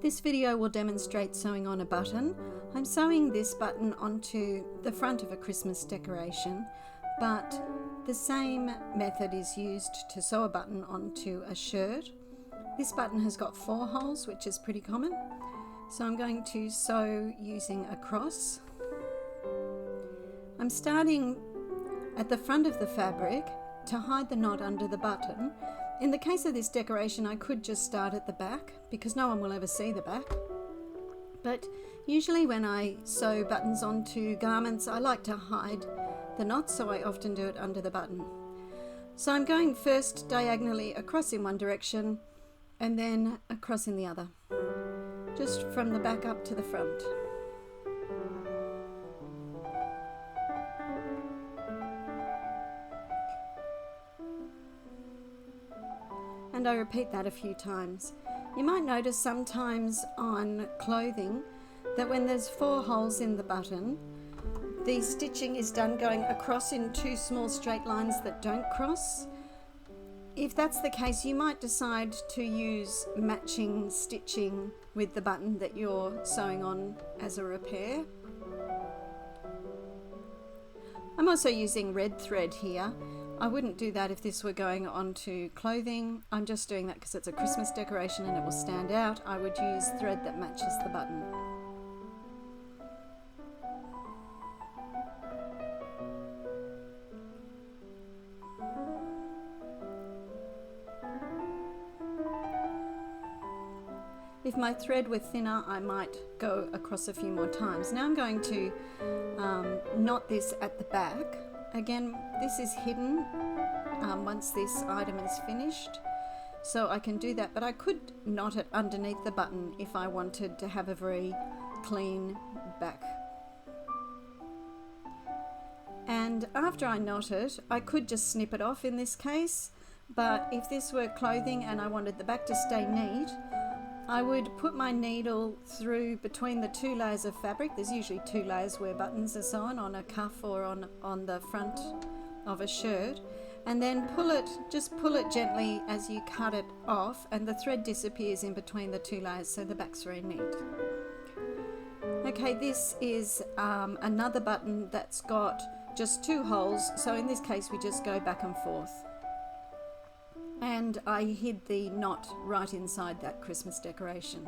This video will demonstrate sewing on a button. I'm sewing this button onto the front of a Christmas decoration, but the same method is used to sew a button onto a shirt. This button has got 4 holes, which is pretty common. So I'm going to sew using a cross. I'm starting at the front of the fabric to hide the knot under the button. In the case of this decoration, I could just start at the back because no one will ever see the back. But usually when I sew buttons onto garments, I like to hide the knots, so I often do it under the button. So I'm going first diagonally across in one direction and then across in the other, just from the back up to the front. And I repeat that a few times. You might notice sometimes on clothing that when there's 4 holes in the button, the stitching is done going across in 2 small straight lines that don't cross. If that's the case, you might decide to use matching stitching with the button that you're sewing on as a repair. I'm also using red thread here. I wouldn't do that if this were going onto clothing. I'm just doing that because it's a Christmas decoration and it will stand out. I would use thread that matches the button. If my thread were thinner, I might go across a few more times. Now I'm going to knot this at the back. Again, this is hidden once this item is finished, so I can do that, but I could knot it underneath the button if I wanted to have a very clean back. And after I knot it, I could just snip it off in this case, but if this were clothing and I wanted the back to stay neat, I would put my needle through between the 2 layers of fabric. There's usually 2 layers where buttons are sewn on a cuff or on the front of a shirt, and then just pull it gently as you cut it off, and the thread disappears in between the 2 layers, so the back's very neat. Okay, this is another button that's got just 2 holes, so in this case we just go back and forth. And I hid the knot right inside that Christmas decoration.